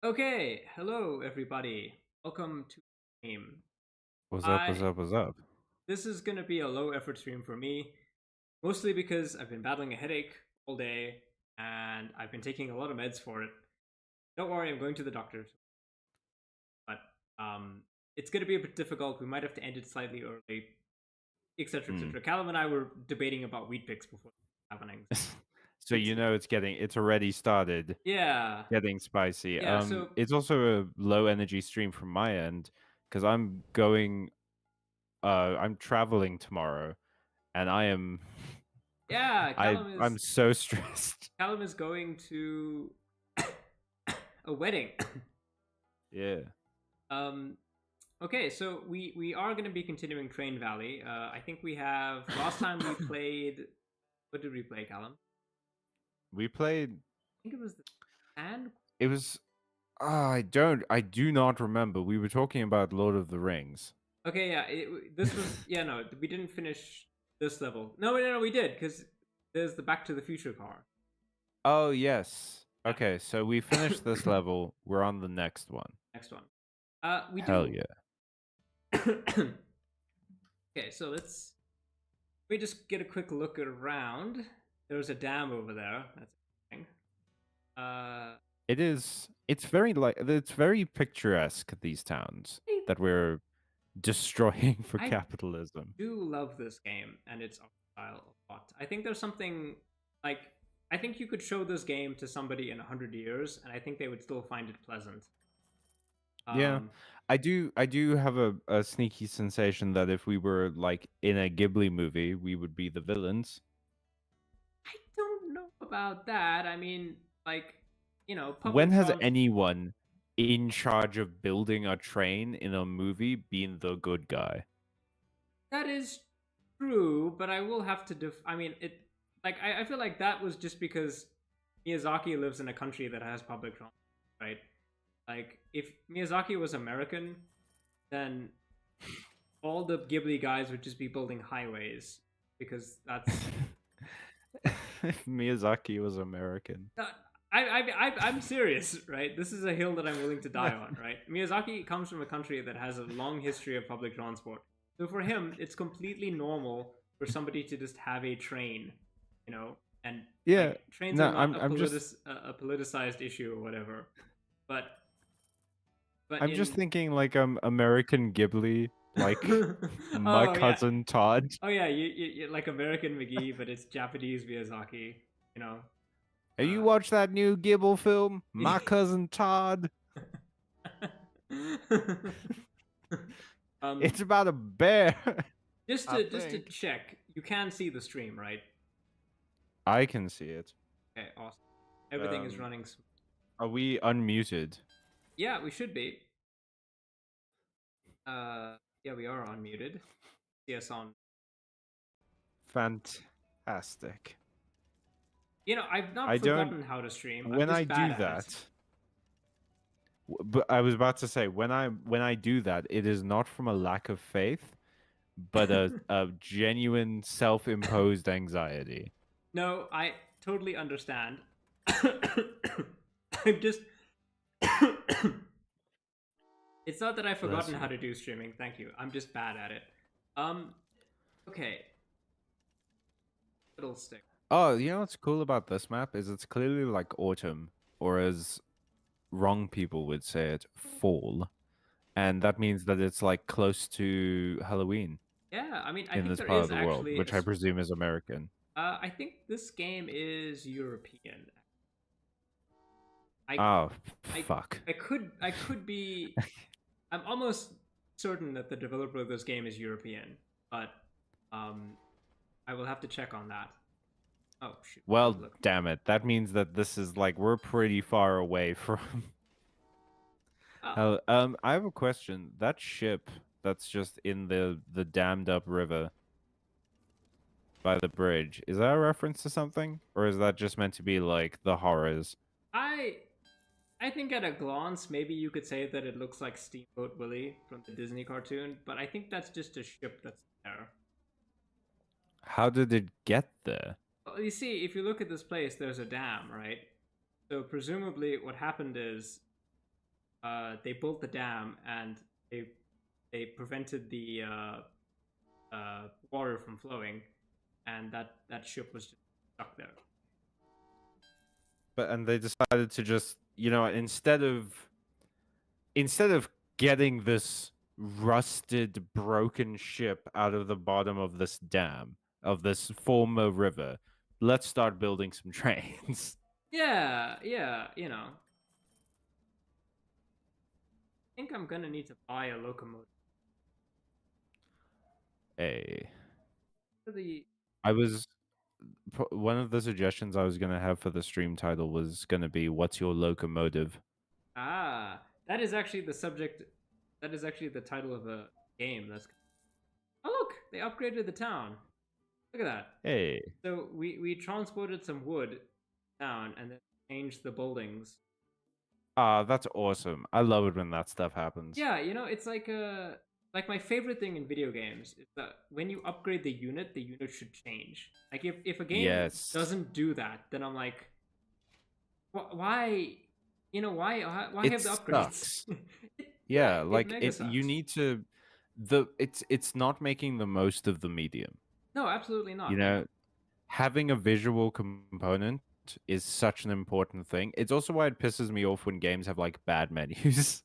Okay, hello everybody. Welcome to the stream. What's up? What's I up? What's up? This is gonna be a low effort stream for me, mostly because I've been battling a headache all day and I've been taking a lot of meds for it. Don't worry, I'm going to the doctor, but it's gonna be a bit difficult. We might have to end it slightly early, etc. Hmm. etc. Callum and I were debating about wheat picks before happening. So It's it's already started yeah. getting spicy. Yeah, so It's also a low energy stream from my end because I'm traveling tomorrow and yeah, I'm so stressed. Callum is going to a wedding. Yeah. Um, okay, so we are going to be continuing Train Valley. I think we have last time we played. What did we play, Callum? We played I think it was the Sand. it was I do not remember. We were talking about Lord of the Rings. Okay, yeah, this was no, we didn't finish this level. No, we did because there's the Back to the Future car. Oh, yes. Yeah, Okay, so we finished this level. We're on the next one. next one. We Hell do. yeah. Okay, so let me just get a quick look around. There's a dam over there. That's interesting. Uh, It's very picturesque, these towns I that we're destroying for I capitalism. do love this game and its art style a lot. I think there's something like I think you could show this game to somebody in 100 years, and I think they would still find it pleasant. Yeah. Um, I do have a sneaky sensation that if we were like in a Ghibli movie, we would be the villains. I don't know about that. I mean, like When public has trans. anyone in charge of building a train in a movie been the good guy? That is true, but I will have to I mean, it. Like I feel like that was just because Miyazaki lives in a country that has public transport, right? Like if Miyazaki was American, then all the Ghibli guys would just be building highways because that's. If Miyazaki was American. Uh, I'm serious, right? This is a hill that I'm willing to die on, right? Miyazaki comes from a country that has a long history of public transport, so for him, it's completely normal for somebody to just have a train, you know, and Yeah. like trains are No, not I'm just a politicized issue or whatever, but I'm just in thinking like American Ghibli, like my oh yeah. cousin Todd. Oh yeah, you like American McGee, but it's Japanese Miyazaki. You know. Have you Uh, watched that new Ghibli film, My Cousin Todd? um, It's about a bear. I just to think check, you can see the stream, right? I can see it. Okay, awesome. Everything is Um, running. are we unmuted? Yeah, we should be. Yeah, we are unmuted. Yes, on. Fantastic. I've not I don't. forgotten how to stream. I'm When I just bad do at it. that, but I was about to say when I do that, it is not from a lack of faith, but a genuine self-imposed anxiety. No, I totally understand. I'm just. It's not that I've Bless forgotten how you. to do streaming. Thank you. I'm just bad at it. Um. Okay. Fiddlestick. Oh, you know what's cool about this map is it's clearly like autumn, or as wrong people would say it, fall. And that means that it's like close to Halloween Yeah, I mean, I in think this there part of is the world, actually. which I presume is American. I think this game is European. I Oh, I fuck. I could be. I'm almost certain that the developer of this game is European, but um, I will have to check on that. Oh shoot! Well, Look. damn it. That means that this is like we're pretty far away from Oh, Hell, I have a question. That ship that's just in the dammed up river by the bridge, is that a reference to something? Or is that just meant to be like the horrors? I I think at a glance, maybe you could say that it looks like Steamboat Willie from the Disney cartoon, but I think that's just a ship that's there. How did it get there? Well, you see, if you look at this place, there's a dam, right? So presumably, what happened is they built the dam and they they prevented the water from flowing, and that ship was just stuck there. But and they decided to just, instead of getting this rusted, broken ship out of the bottom of this dam, of this former river, let's start building some trains. Yeah, yeah, I think I'm gonna need to buy a locomotive. Hey, The I was one of the suggestions I was gonna have for the stream title was gonna be, "What's your locomotive?" that is actually the subject. That is actually the title of a game. That's oh look, they upgraded the town. Look at that. Hey, So we transported some wood down and then changed the buildings. that's awesome. I love it when that stuff happens. Yeah, it's like my favorite thing in video games is that when you upgrade the unit should change. Like if a game Yes, doesn't do that, then I'm like, why? Why it have the upgrades? sucks. Yeah, Yeah, it like mega it. You sucks. need to. It's not making the most of the medium. No, absolutely You not. know, having a visual component is such an important thing. It's also why it pisses me off when games have like bad menus.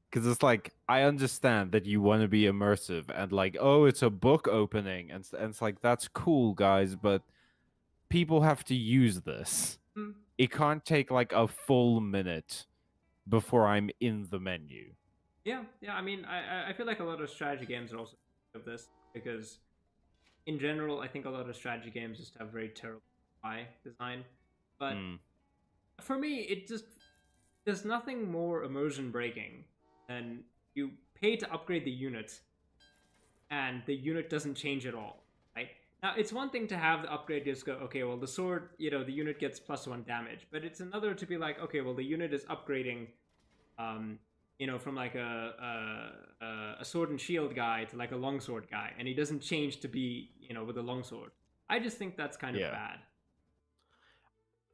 Because it's like, I understand that you want to be immersive and like, oh, it's a book opening. And it's like, that's cool, guys, but people have to use this. Mm, It can't take like a full minute before I'm in the menu. yeah, yeah. I mean, I feel like a lot of strategy games are also of this because in general, I think a lot of strategy games just have very terrible UI design. But Mm. for me, it just there's nothing more immersion breaking than you pay to upgrade the unit and the unit doesn't change at all, right? Now, it's one thing to have the upgrade just go, okay, well, the sword, the unit gets +1 damage, but it's another to be like, okay, well, the unit is upgrading, from like a sword and shield guy to like a longsword guy, and he doesn't change to be, with a longsword. I just think that's kind of Yeah. bad.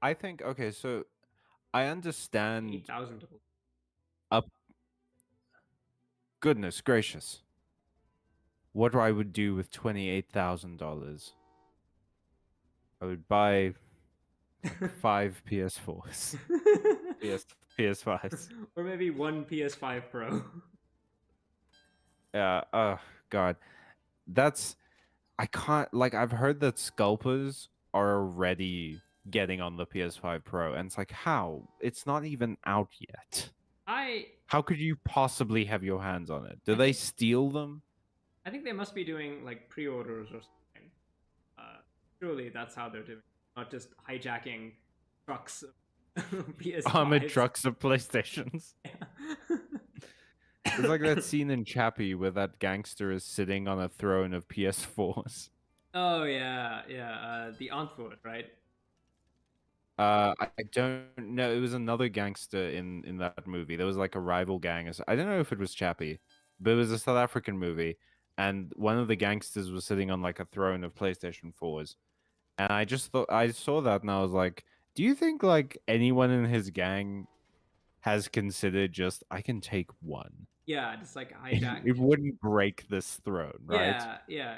I think, okay, so I understand 8,000. up. Goodness gracious. What I would do with $28,000. I would buy like 5 PS4s. PS5s. Or maybe one PS5 Pro. Yeah, oh god. That's I can't, like, I've heard that scalpers are already getting on the PS5 Pro, and it's like, how? It's not even out yet. I How could you possibly have your hands on it? Do I they think steal them? I think they must be doing like pre-orders or something. Surely that's how they're doing, not just hijacking trucks of Armored PS5s. trucks of PlayStations. It's like that scene in Chappie where that gangster is sitting on a throne of PS4s. Oh yeah, yeah. The Antwoord, right? I don't know. It was another gangster in that movie. There was like a rival gang. I don't know if it was Chappie, but it was a South African movie, and one of the gangsters was sitting on like a throne of PlayStation 4s. And I just thought, I saw that and I was like, do you think like anyone in his gang has considered just, I can take one? Yeah, just like hijack. It wouldn't break this throne, right? Yeah, yeah.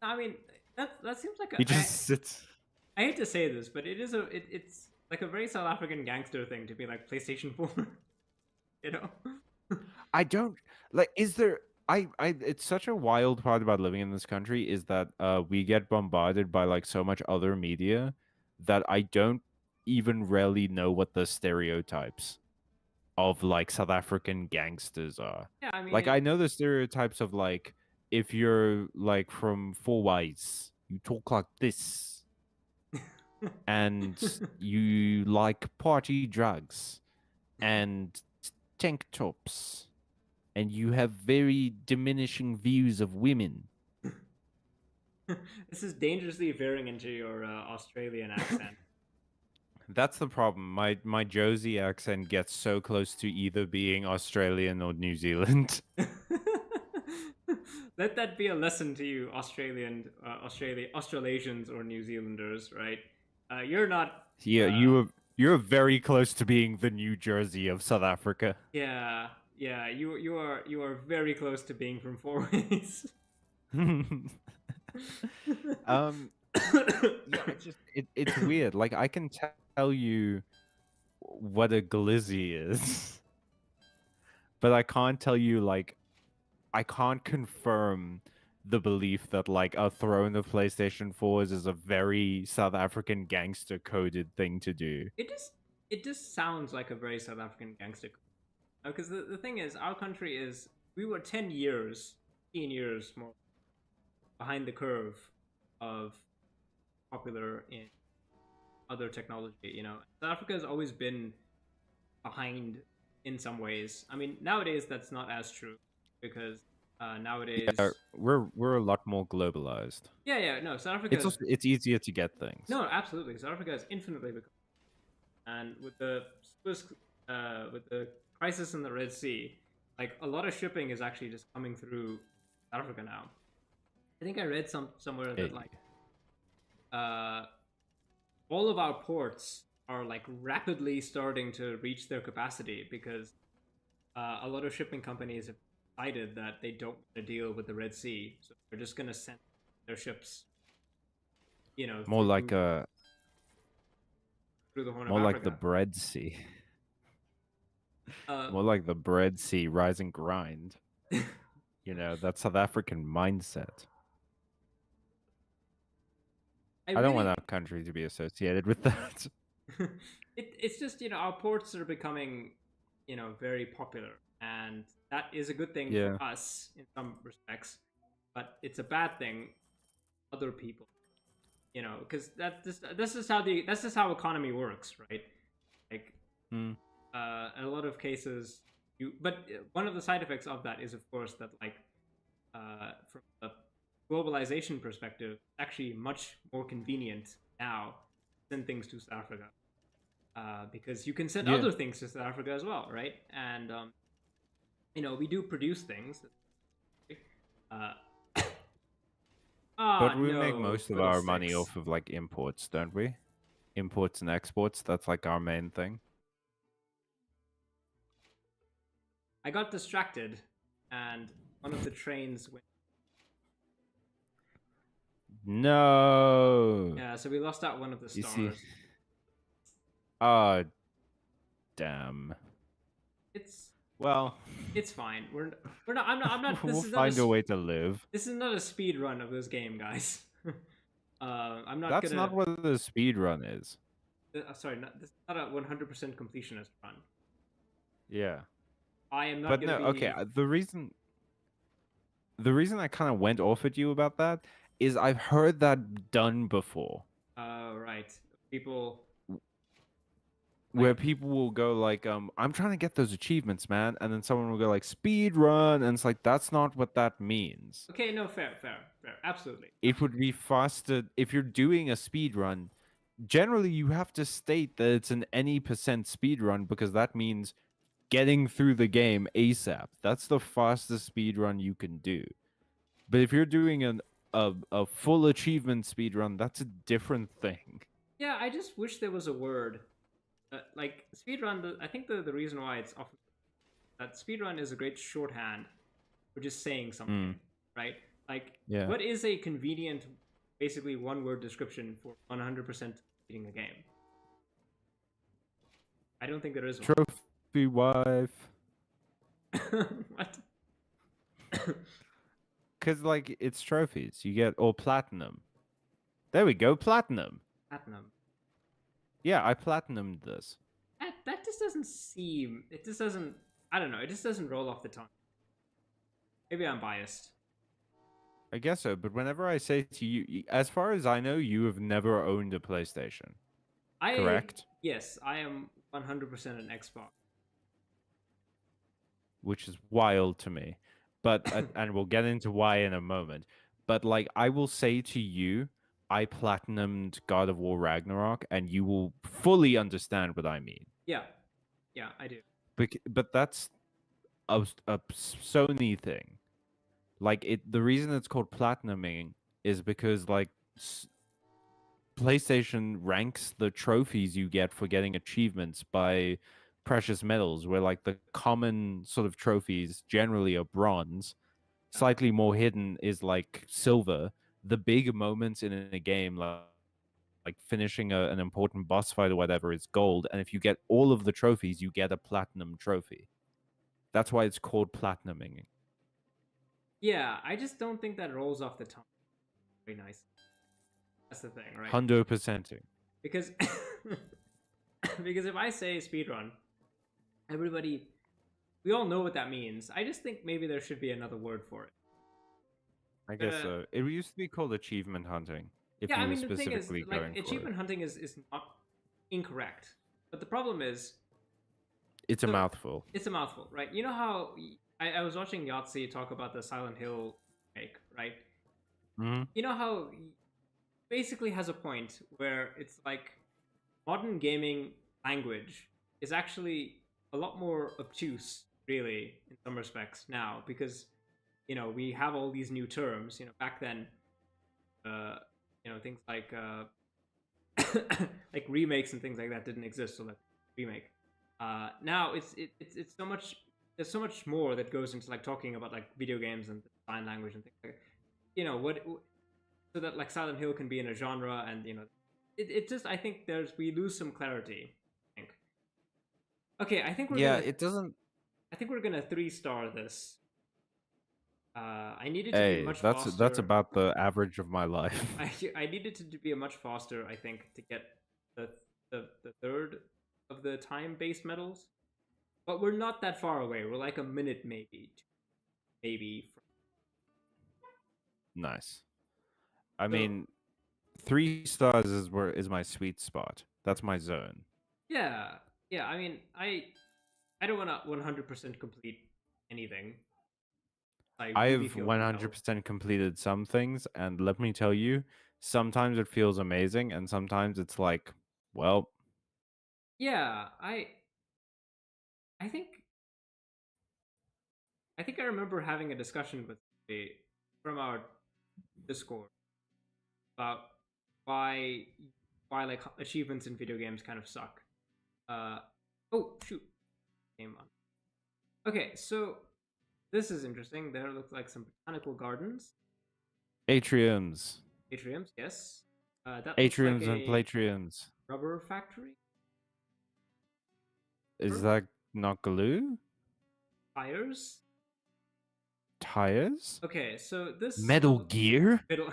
I mean, that seems like He a. just sits. I hate to say this, but it's like a very South African gangster thing to be like PlayStation 4. you know. I don't like. Is there? It's such a wild part about living in this country is that we get bombarded by like so much other media that I don't even really know what the stereotypes of like South African gangsters are. Yeah, I Like mean, I know the stereotypes of like, if you're like from Four Whites, you talk like this, and you like party drugs and tank tops, and you have very diminishing views of women. this is dangerously veering into your Australian accent. That's the problem. My Josie accent gets so close to either being Australian or New Zealand. Let that be a lesson to you, Australasians or New Zealanders, right? You're not. Yeah, you were. You're very close to being the New Jersey of South Africa. Yeah, yeah, you are very close to being from Four Ways. um, yeah, it's weird. Like I can tell you what a glizzy is, but I can't tell you like I can't confirm the belief that like a throne of PlayStation 4s is a very South African gangster coded thing to do. It just sounds like a very South African gangster. Because the thing is, our country is we were 10 years, 15 years more behind the curve of popular in other technology. South Africa has always been behind in some ways. I mean, nowadays that's not as true because Yeah, nowadays, we're a lot more globalized. yeah, no, South Africa It's is also, it's easier to get things. no, absolutely, South Africa is infinitely become, and with the crisis in the Red Sea, like a lot of shipping is actually just coming through South Africa now. I think I read somewhere that like uh, all of our ports are like rapidly starting to reach their capacity because a lot of shipping companies have decided that they don't want to deal with the Red Sea, so they're just going to send their ships, More like a through the Horn of more like the Africa. bread sea. Uh, More like the bread sea, rise and grind. That South African mindset. I I don't want really, our country to be associated with that. it's just our ports are becoming very popular, and that is a good thing for Yeah. us in some respects, but it's a bad thing for other people. Because that's just how economy works, right? Like Hmm. in a lot of cases, but one of the side effects of that is, of course, that like from a globalization perspective, it's actually much more convenient now to send things to South Africa because you can send Yeah. other things to South Africa as well, right? And we do produce things. Uh, But we make no, most of our money fiddlesticks. off of like imports, don't we? Imports and exports, that's like our main thing. I got distracted, and one of the trains went. No. Yeah, so we lost out one of the You see. stars. Oh, damn. It's Well, it's fine. We're not. I'm not. we'll find a way to live. This is not a speed run of this game, guys. I'm not That's gonna. not what the speed run is. Sorry, this is not a 100% completionist run. Yeah. I am not But gonna no, okay, be. the reason I kind of went off at you about that is I've heard that done before. Right. People Where like. people will go like, I'm trying to get those achievements, man, and then someone will go like speed run, and it's like that's not what that means. Okay, no, fair, absolutely. It would be faster if you're doing a speed run. Generally, you have to state that it's an any percent speed run because that means getting through the game ASAP. That's the fastest speed run you can do. But if you're doing a full achievement speed run, that's a different thing. Yeah, I just wish there was a word. Like speedrun, I think the reason why it's often that speedrun is a great shorthand for just saying something, Mm, right? Like, yeah. what is a convenient, basically one word description for 100% beating a game? I don't think there is one. Trophy wife. What? Because, like, it's trophies. You get, or platinum. There we go, platinum. Platinum. Yeah, I platinumed this. That just doesn't seem. It just doesn't. I don't know. It just doesn't roll off the tongue. Maybe I'm biased. I guess so, but whenever I say to you, as far as I know, you have never owned a PlayStation, correct? Yes, I am 100% an Xbox. Which is wild to me. But and we'll get into why in a moment. But like I will say to you, I platinumed God of War Ragnarok, and you will fully understand what I mean. Yeah, I do. But that's a Sony thing. Like the reason it's called platinuming is because like PlayStation ranks the trophies you get for getting achievements by precious metals, where like the common sort of trophies generally are bronze. Yeah. Slightly more hidden is like silver. The big moments in a game, like finishing an important boss fight or whatever, is gold. And if you get all of the trophies, you get a platinum trophy. That's why it's called platinuming. Yeah, I just don't think that rolls off the tongue very nice. That's the thing, right? 100%ing. Because because if I say speedrun, everybody, we all know what that means. I just think maybe there should be another word for it. I guess so. It used to be called achievement hunting. If Yeah, you I were mean, the thing is, specifically like, going for achievement it. hunting is not incorrect. But the problem is, It's a so mouthful. it's a mouthful, right? You know how I was watching Yahtzee talk about the Silent Hill make, right? Mm-hmm. You know how he basically has a point where it's like modern gaming language is actually a lot more obtuse, really, in some respects now, because we have all these new terms. Back then, things like like remakes and things like that didn't exist, so that remake. Now it's so much. There's so much more that goes into like talking about like video games and design language and things like that. What so that like Silent Hill can be in a genre, and it just, I think we lose some clarity. I think. Okay, Yeah, it doesn't. I think we're gonna 3-star this. I needed to be Hey, much that's faster. about the average of my life. I needed to be a much faster, I think, to get the the third of the time-based medals. But we're not that far away. We're like a minute, maybe. Nice. I So mean, 3 stars is my sweet spot. That's my zone. yeah, yeah. I mean, I don't want to 100% complete anything. I really I've feel compelled. 100% completed some things, and let me tell you, sometimes it feels amazing, and sometimes it's like, well, Yeah, I think I remember having a discussion with from our Discord about why like achievements in video games kind of suck. Uh oh shoot, came on. Okay, so this is interesting. There look like some botanical gardens, atriums, atriums. Yes, that looks like atriums and a platriums. rubber factory. Is Rubber? that not glue? Tires. Tires? Okay, so this Metal level Gear? middle.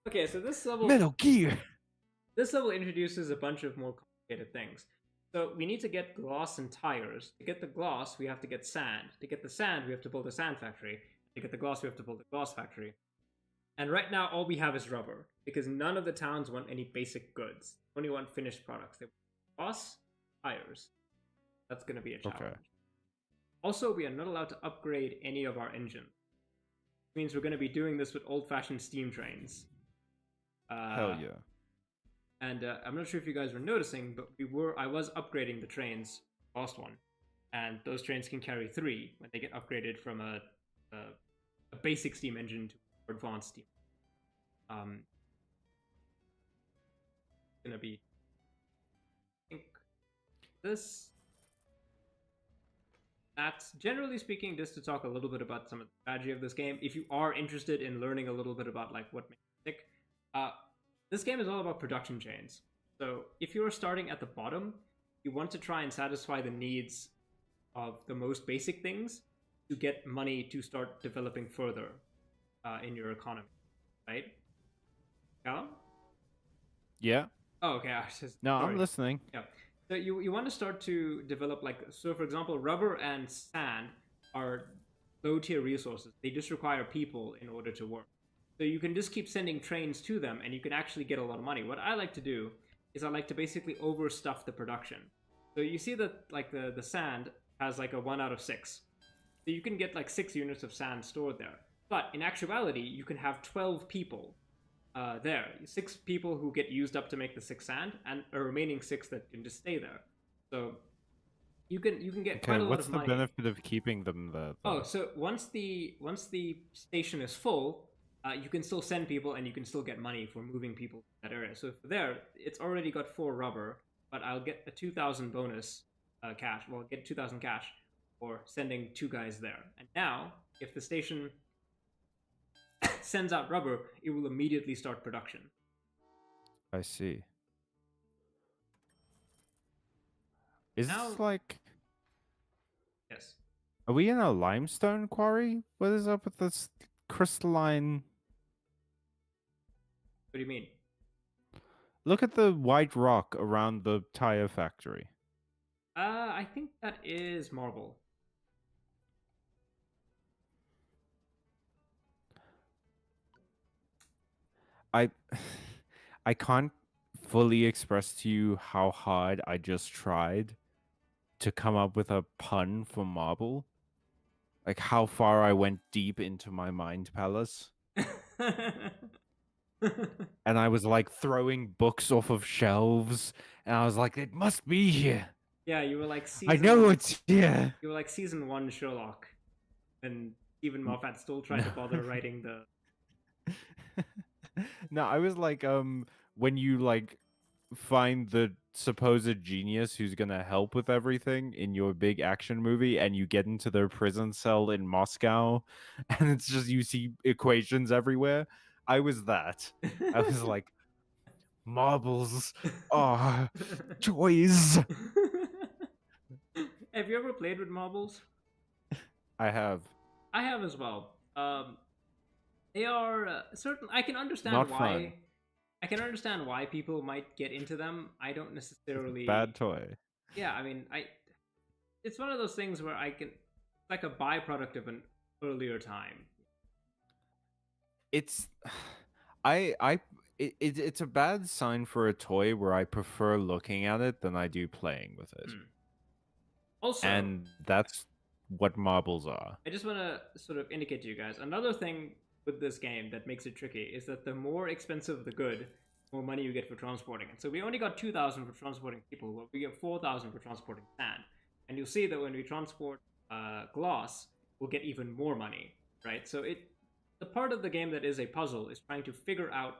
Okay, so Metal Gear! this level introduces a bunch of more complicated things. So we need to get glass and tires. To get the glass, we have to get sand. To get the sand, we have to build a sand factory. To get the glass, we have to build a glass factory. And right now, all we have is rubber, because none of the towns want any basic goods. They only want finished products. They want glass, tires. That's going to be a challenge. Okay. Also, we are not allowed to upgrade any of our engines. Which means we're going to be doing this with old-fashioned steam trains. Hell yeah. And I'm not sure if you guys were noticing, but I was upgrading the trains, last one, and those trains can carry 3 when they get upgraded from a basic steam engine to advanced steam. Gonna be, I think, this. That's generally speaking, just to talk a little bit about some of the strategy of this game. If you are interested in learning a little bit about like what makes it tick, this game is all about production chains. So if you're starting at the bottom, you want to try and satisfy the needs of the most basic things to get money to start developing further in your economy, right? Yeah. Yeah? Oh, okay. No, Sorry. I'm listening. Yeah. So you want to start to develop so for example, rubber and sand are low tier resources. They just require people in order to work. So you can just keep sending trains to them and you can actually get a lot of money. What I like to do is I like to basically overstuff the production. So you see that like the sand has like a 1 out of 6. So you can get like 6 units of sand stored there. But in actuality, you can have 12 people there. 6 people who get used up to make the 6 sand, and a remaining 6 that can just stay there. So you can get quite a lot What's of the money. benefit of keeping them there, though? Oh, so once the station is full, you can still send people and you can still get money for moving people to that area. So for there, it's already got 4 rubber, but I'll get a 2,000 bonus cash. Well, I'll get 2,000 cash for sending 2 guys there. And now, if the station sends out rubber, it will immediately start production. I see. Is Now, this like... yes. Are we in a limestone quarry? What is up with this crystalline... What do you mean? Look at the white rock around the tire factory. I think that is marble. I I can't fully express to you how hard I just tried to come up with a pun for marble. Like how far I went deep into my mind palace. And I was like throwing books off of shelves, and I was like, it must be here. Yeah, you were like I know it's here. You were like season 1 Sherlock, and Stephen Moffat still tried No. to bother writing the. No, I was like, when you like find the supposed genius who's gonna help with everything in your big action movie, and you get into their prison cell in Moscow, and it's just you see equations everywhere. I was that. I was like, marbles are toys. Have you ever played with marbles? I have. I have as well. They are certain. I can understand Not why. fun. I can understand why people might get into them. I don't necessarily. Bad toy. Yeah, I mean, It's one of those things where I can. It's like a byproduct of an earlier time. It's it's a bad sign for a toy where I prefer looking at it than I do playing with it. Also, And that's what marbles are. I just want to sort of indicate to you guys another thing with this game that makes it tricky is that the more expensive the good, the more money you get for transporting it. So we only got 2,000 for transporting people, but we get 4,000 for transporting sand. And you'll see that when we transport glass, we'll get even more money, right? So the part of the game that is a puzzle is trying to figure out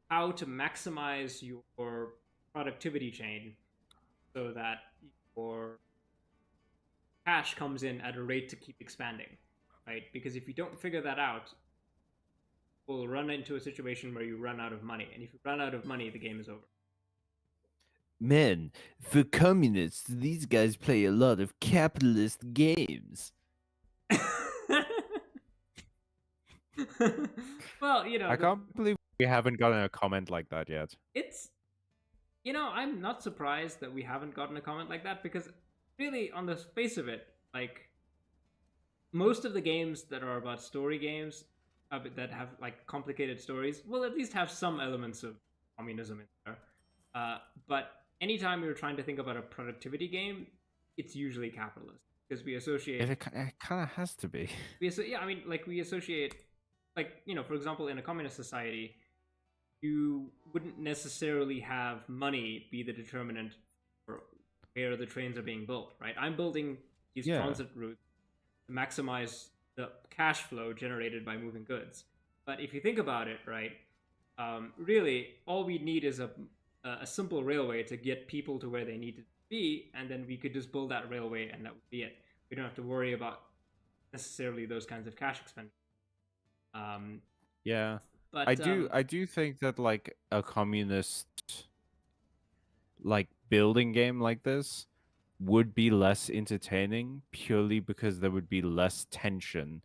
how to maximize your productivity chain so that your cash comes in at a rate to keep expanding, right? Because if you don't figure that out, we'll run into a situation where you run out of money. And if you run out of money, the game is over. Man, for communists, these guys play a lot of capitalist games. Well, you know, I can't believe we haven't gotten a comment like that yet. it's, you know, I'm not surprised that we haven't gotten a comment like that because really, on the face of it, like most of the games that are about story games that have like complicated stories will at least have some elements of communism in there. But anytime you're trying to think about a productivity game, it's usually capitalist because we associate. It kind of has to be. Yeah, I mean, like we associate, like you know, for example, in a communist society, you wouldn't necessarily have money be the determinant for where the trains are being built, right? I'm building these transit routes to maximize the cash flow generated by moving goods. But if you think about it, right, really, all we need is a simple railway to get people to where they need to be, and then we could just build that railway, and that would be it. We don't have to worry about necessarily those kinds of cash expenditures. Yeah. But I do think that like a communist like building game like this would be less entertaining purely because there would be less tension,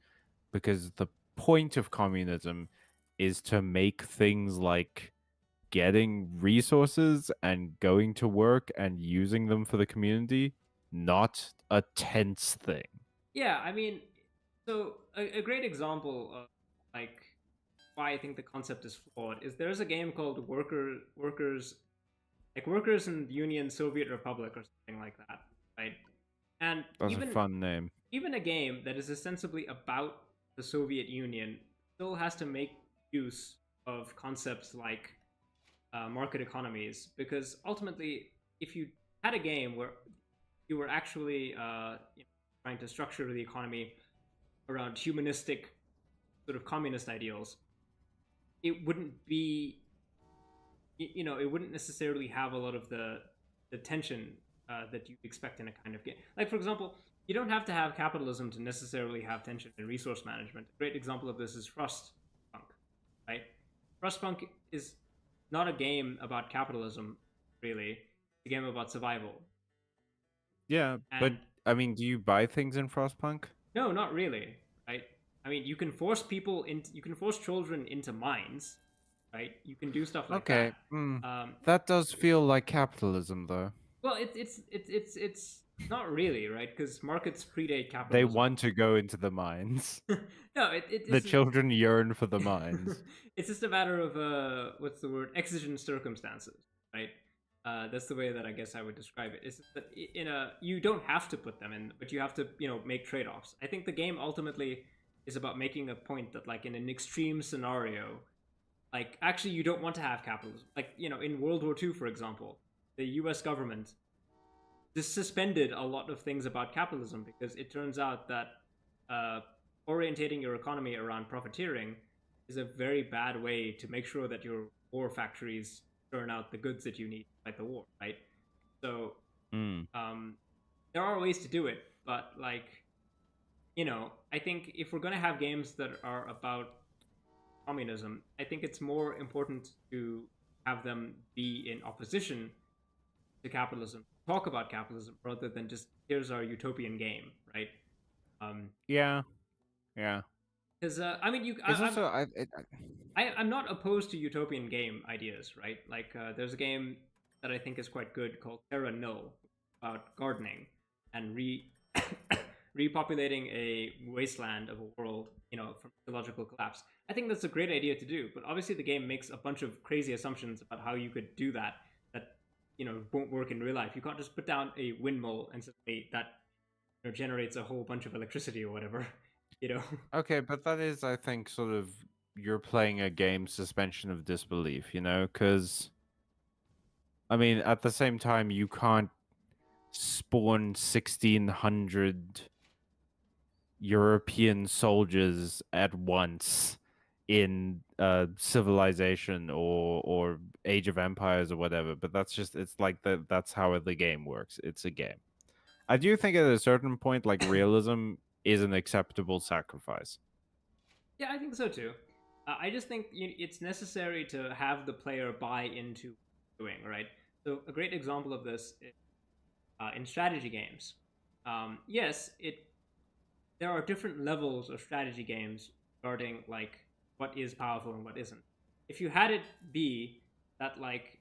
because the point of communism is to make things like getting resources and going to work and using them for the community not a tense thing. Yeah, I mean, so a great example of like why I think the concept is flawed is there's a game called Workers in the Union Soviet Republic or something like that, right? And That's a fun name. Even a game that is ostensibly about the Soviet Union still has to make use of concepts like market economies, because ultimately, if you had a game where you were actually trying to structure the economy around humanistic sort of communist ideals, it wouldn't be, it wouldn't necessarily have a lot of the tension that you expect in a kind of game. Like, for example, you don't have to have capitalism to necessarily have tension in resource management. A great example of this is Frostpunk, right? Frostpunk is not a game about capitalism, really. It's a game about survival. Yeah, but And I mean, do you buy things in Frostpunk? no, not really, right? I mean, you can force children into mines, right? You can do stuff like Okay, that. Um, that does feel like capitalism, though. well, it's not really, right? Because markets predate They capitalism. want to go into the mines. No, The it's children yearn for the mines. it's just a matter of what's the word? Exigent circumstances, right? That's the way that I guess I would describe it. Is that in a you don't have to put them in, but you have to make trade offs. I think the game ultimately is about making a point that like in an extreme scenario, like actually you don't want to have capitalism. Like in World War II, for example, the U.S. government just suspended a lot of things about capitalism because it turns out that uh, orientating your economy around profiteering is a very bad way to make sure that your war factories turn out the goods that you need to fight the war, right? So Mm. there are ways to do it, but like, I think if we're going to have games that are about communism, I think it's more important to have them be in opposition to capitalism, talk about capitalism rather than just here's our utopian game, right? Yeah, yeah. Because I mean, It's also I'm not opposed to utopian game ideas, right? Like there's a game that I think is quite good called Terra Nil about gardening and repopulating a wasteland of a world, from ecological collapse. I think that's a great idea to do, but obviously the game makes a bunch of crazy assumptions about how you could do that won't work in real life. You can't just put down a windmill and say that generates a whole bunch of electricity or whatever. okay, but that is, I think, sort of you're playing a game suspension of disbelief, because I mean, at the same time, you can't spawn 1,600 European soldiers at once in Civilization or Age of Empires or whatever. But it's like that's how the game works. It's a game. I do think at a certain point, like realism is an acceptable sacrifice. Yeah, I think so too. I just think it's necessary to have the player buy into doing, right. So a great example of this is in strategy games. Yes, there are different levels of strategy games regarding like what is powerful and what isn't. If you had it be that like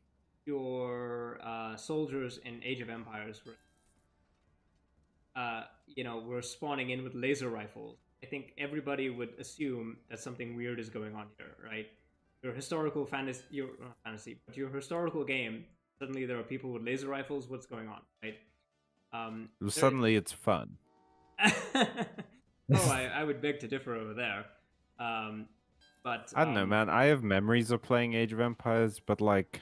your soldiers in Age of Empires were spawning in with laser rifles, I think everybody would assume that something weird is going on here, right? Your historical fantasy, your not fantasy, but your historical game. Suddenly, there are people with laser rifles. What's going on, right? There, Suddenly, it's fun. oh, I would beg to differ over there. But I don't know, man. I have memories of playing Age of Empires, but like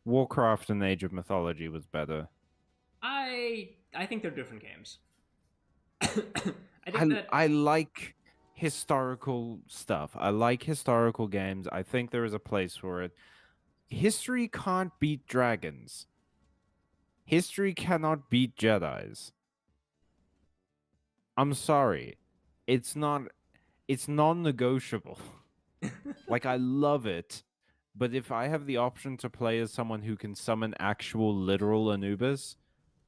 Warcraft and Age of Mythology was better. I think they're different games. I think that I like historical stuff. I like historical games. I think there is a place for it. History can't beat dragons. History cannot beat Jedis. I'm sorry. It's not it's non-negotiable. Like I love it, but if I have the option to play as someone who can summon actual literal Anubis,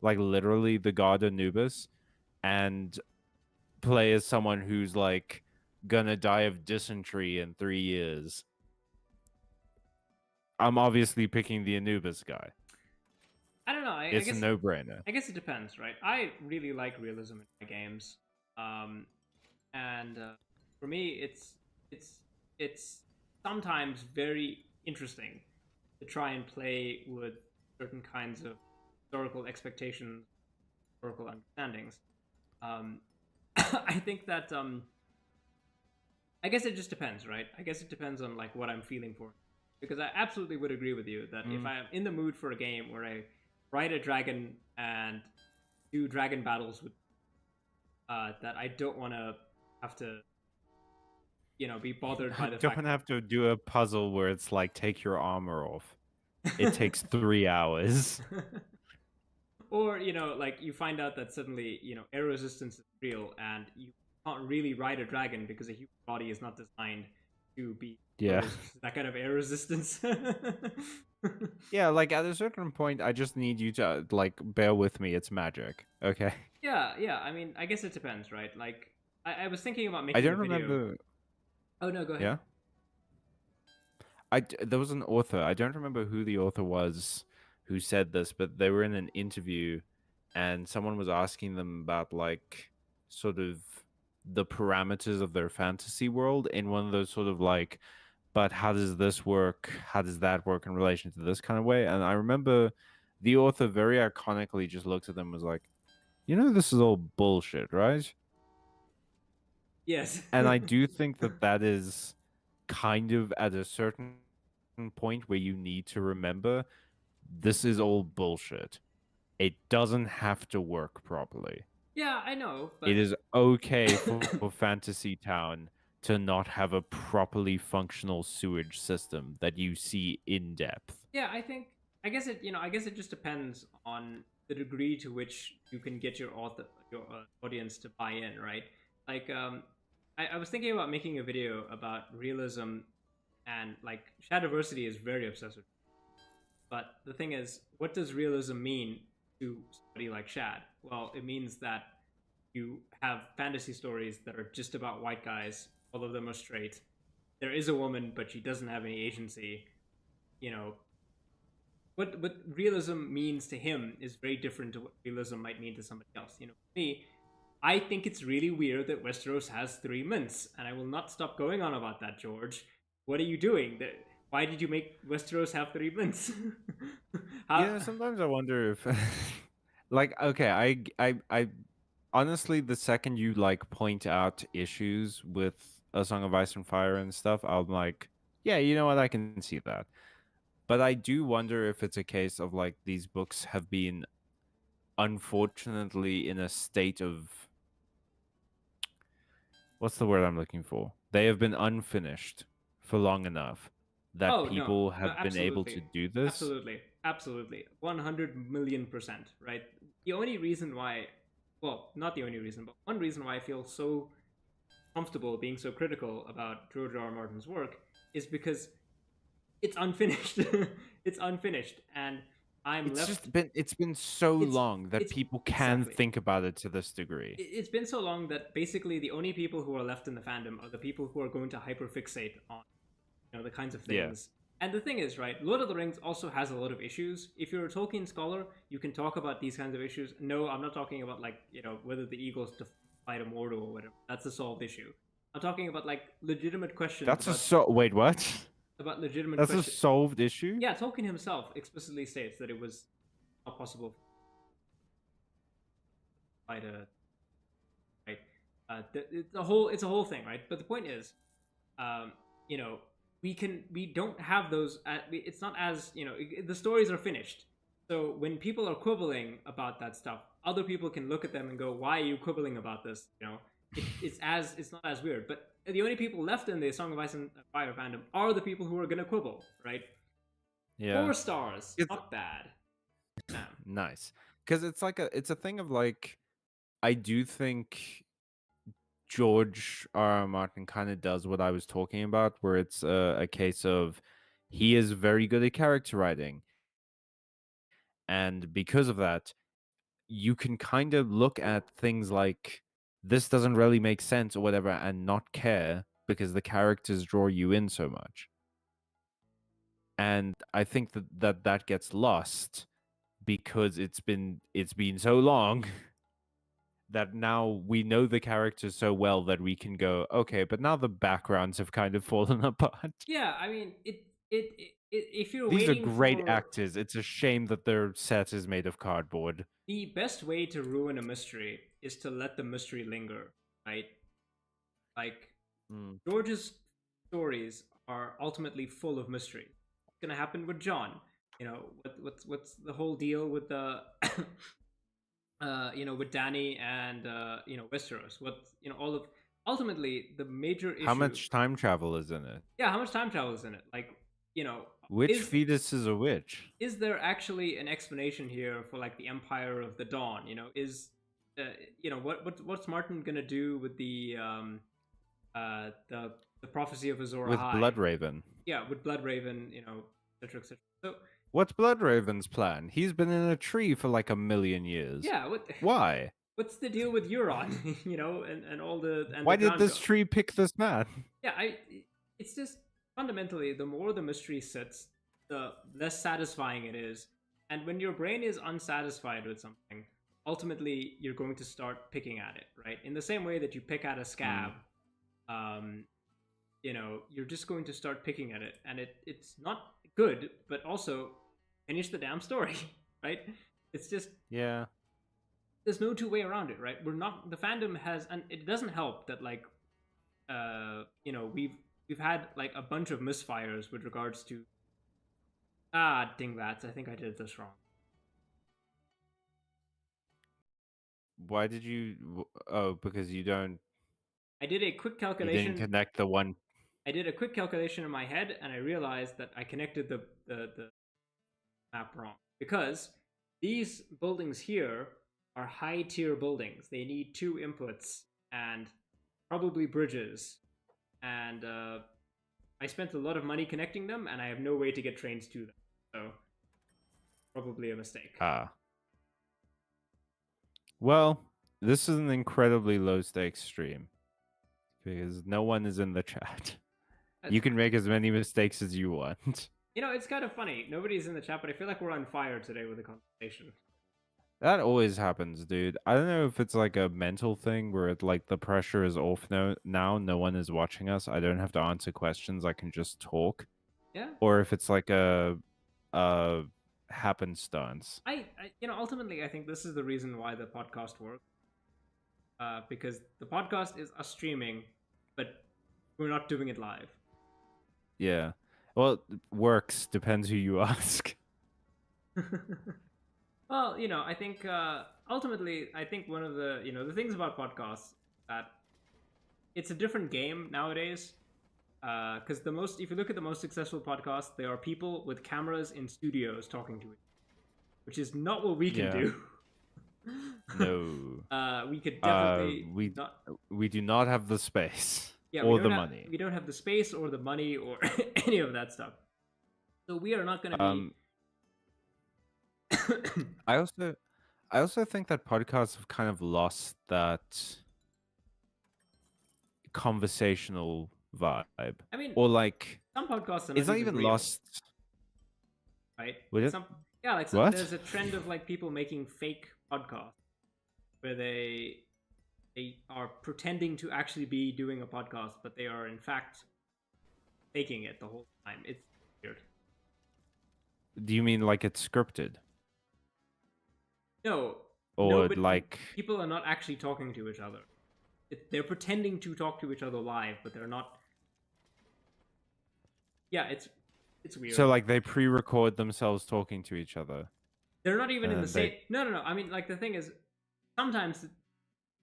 like literally the god Anubis, and play as someone who's like gonna die of dysentery in 3 years, I'm obviously picking the Anubis guy. I don't know. I It's a guess no-brainer. I guess it depends, right? I really like realism in my games, and for me, it's sometimes very interesting to try and play with certain kinds of historical expectations, historical understandings. Um, I think that I guess it just depends, right? I guess it depends on like what I'm feeling for, because I absolutely would agree with you that if I am in the mood for a game where I ride a dragon and do dragon battles with that I don't want to have to be bothered by the Don't fact. have to do a puzzle where it's like take your armor off. It takes 3 hours. Or, like you find out that suddenly, air resistance is real and you can't really ride a dragon because a human body is not designed to be Yeah. exposed to that kind of air resistance. Yeah, like at a certain point, I just need you to like bear with me. It's magic, okay? Yeah, yeah. I mean, I guess it depends, right? Like, I was thinking about I making a don't video. remember. Oh, no, go ahead. Yeah, there was an author. I don't remember who the author was who said this, but they were in an interview, and someone was asking them about like sort of the parameters of their fantasy world in one of those sort of like, but how does this work? How does that work in relation to this kind of way? And I remember the author very iconically just looked at them and was like, this is all bullshit, right? Yes. And I do think that that is kind of at a certain point where you need to remember this is all bullshit. It doesn't have to work properly. Yeah, I know, but It is okay for Fantasy Town to not have a properly functional sewage system that you see in depth. yeah, I guess it just depends on the degree to which you can get your audience to buy in, right? Like, I was thinking about making a video about realism, and like Shadiversity is very obsessive. But the thing is, what does realism mean to somebody like Shad? Well, it means that you have fantasy stories that are just about white guys. All of them are straight. There is a woman, but she doesn't have any agency. You know, what realism means to him is very different to what realism might mean to somebody else. For me, I think it's really weird that Westeros has 3 mints, and I will not stop going on about that, George. What are you doing? Why did you make Westeros have 3 mints? How? Yeah, sometimes I wonder if like okay, I honestly the second you like point out issues with A Song of Ice and Fire and stuff, I'm like, yeah, you know what, I can see that. But I do wonder if it's a case of like these books have been unfortunately in a state of what's the word I'm looking for? They have been unfinished for long enough that Oh no, people no, have been able absolutely, to do this. absolutely, absolutely, 100 million%. Right. The only reason why, well, not the only reason, but one reason why I feel so comfortable being so critical about George R. R. Martin's work is because it's unfinished. It's unfinished, and I'm It's left. just been it's been so It's long that it's people can exactly. think about it to this degree. It's been so long that basically the only people who are left in the fandom are the people who are going to hyperfixate on the kinds of Yeah. things. And the thing is, right, Lord of the Rings also has a lot of issues. If you're a Tolkien scholar, you can talk about these kinds of issues. No, I'm not talking about like whether the eagles to fight a Mordor or whatever. That's a solved issue. I'm talking about like legitimate questions That's a wait, what? about legitimate That's a questions. solved issue? Yeah, Tolkien himself explicitly states that it was not possible to fight a right. It's a whole thing, right? But the point is, um, you know, we don't have those. It's not as the stories are finished. So when people are quibbling about that stuff, other people can look at them and go, "Why are you quibbling about this?" It's not as weird. But the only people left in the Song of Ice and Fire fandom are the people who are gonna quibble, right? Yeah. 4 stars, It's not bad. Yeah. nice. Cuz it's a thing of like I do think George R. R. Martin kind of does what I was talking about where it's a case of he is very good at character writing, and because of that you can kind of look at things like this doesn't really make sense or whatever and not care because the characters draw you in so much. And I think that gets lost because it's been so long that now we know the characters so well that we can go, okay, but now the backgrounds have kind of fallen apart. Yeah, I mean, if you're These are waiting great for actors. It's a shame that their set is made of cardboard. the best way to ruin a mystery is to let the mystery linger, right? Like Mm. George's stories are ultimately full of mystery. What's gonna happen with John? What's the whole deal with the with Danny and Westeros? What all ultimately the major How issue. much time travel is in it? Yeah, how much time travel is in it? Like, you know, Which is fetus is a witch? is there actually an explanation here for like the Empire of the Dawn? Uh, what's Martin gonna do with the prophecy of Azor With Ahai? Bloodraven. Yeah, with Bloodraven, etc. etc. So What's Bloodraven's plan? He's been in a tree for like 1,000,000 years. yeah, Why? what's the deal with Euron? And all the Why did Drowned this God? tree pick this man? Yeah, it's just fundamentally the more the mystery sits, the less satisfying it is. And when your brain is unsatisfied with something, ultimately you're going to start picking at it, right? In the same way that you pick at a scab, um, you're just going to start picking at it, and it's not good, but also finish the damn story, right? It's just Yeah. there's no two way around it, right? We're not the fandom has, and it doesn't help that like we've had like a bunch of misfires with regards to dingbats. I think I did this wrong. Why did you? Oh, because I did a quick you didn't calculation. connect the one. I did a quick calculation in my head, and I realized that I connected the map wrong because these buildings here are high tier buildings. They need two inputs and probably bridges, and I spent a lot of money connecting them, and I have no way to get trains to them. So probably a mistake. Ah. Well, this is an incredibly low stakes stream because no one is in the chat. That's You can fine. make as many mistakes as you want. It's kind of funny. Nobody's in the chat, but I feel like we're on fire today with the conversation. That always happens, dude. I don't know if it's like a mental thing where like the pressure is off now, no one is watching us. I don't have to answer questions. I can just talk. Yeah. Or if it's like a happenstance. Ultimately, I think this is the reason why the podcast works. Because the podcast is us streaming, but we're not doing it live. Yeah. Well, it works. Depends who you ask. Well, I think ultimately, I think one of the things about podcasts that it's a different game nowadays. Because if you look at the most successful podcasts, they are people with cameras in studios talking to each other, which is not what we can Yeah. do. No. We could definitely we do not have the space yeah, or the money. We don't have the space or the money or any of that stuff. So we are not going to be. I also think that podcasts have kind of lost that conversational vibe. I mean, or like some podcasts are it's not not even even real, lost. right? Would it? What? There's a trend of like people making fake podcasts where they are pretending to actually be doing a podcast, but they are in fact faking it the whole time. It's weird. Do you mean like it's scripted? No, Or but like people are not actually talking to each other. They're pretending to talk to each other live, but they're not. Yeah, it's weird. so like they pre-record themselves talking to each other. They're not even in the same. No. I mean, like the thing is, sometimes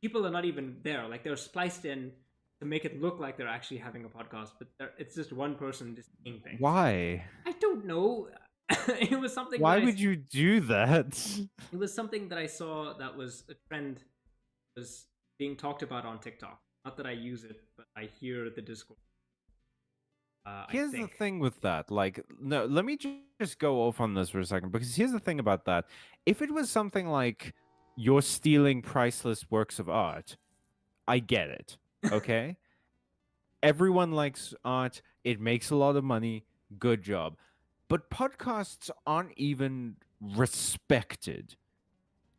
people are not even there. Like they're spliced in to make it look like they're actually having a podcast, but it's just one person just saying things. Why? I don't know. It was something. Why would you do that? It was something that I saw that was a trend was being talked about on TikTok. Not that I use it, but I hear the Discord. Here's the thing with that. Like, no, let me just go off on this for a second, because here's the thing about that. If it was something like you're stealing priceless works of art, I get it. Okay? Everyone likes art. It makes a lot of money. Good job. But podcasts aren't even respected.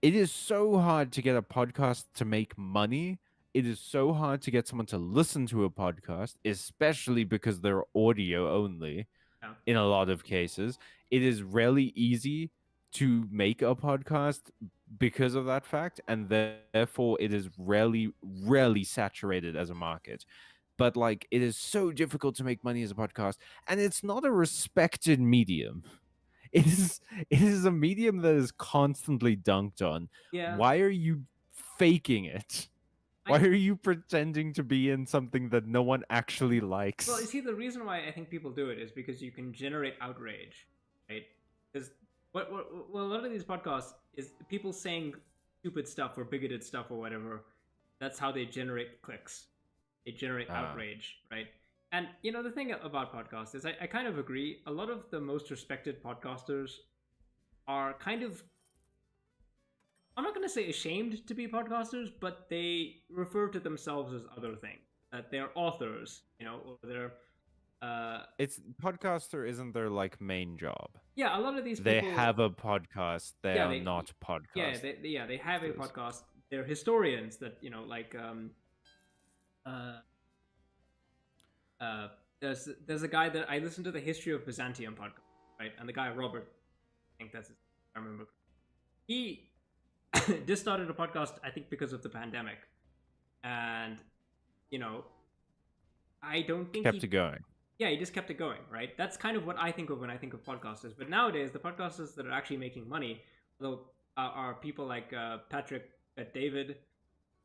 It is so hard to get a podcast to make money. It is so hard to get someone to listen to a podcast, especially because they're audio only. Yeah. In a lot of cases, it is really easy to make a podcast because of that fact, and therefore it is rarely saturated as a market. But like, it is so difficult to make money as a podcast, and it's not a respected medium. It is a medium that is constantly dunked on. Yeah. Why are you faking it? Why are you pretending to be in something that no one actually Well, you likes? see, the reason why I think people do it is because you can generate outrage, right? Because what a lot of these podcasts is people saying stupid stuff or bigoted stuff or whatever. That's how they generate clicks. They generate Ah, outrage, right? And the thing about podcasts is I kind of agree. A lot of the most respected podcasters are kind of, I'm not going to say ashamed to be podcasters, but they refer to themselves as other things. That they're authors, or they're it's podcaster isn't their like main job. yeah, a lot of these They people, have a podcast. They yeah, are not podcasters. they have a podcast. They're historians that like uh uh there's a guy that I listen to, the History of Byzantium podcast, right? And the guy Robert, I think that's his, I remember. He just started a podcast, I think, because of the pandemic, and you know, I don't think Kept it going. yeah, he just kept it going, right? That's kind of what I think of when I think of podcasters. But nowadays, the podcasters that are actually making money, though, are people like Patrick Bet David,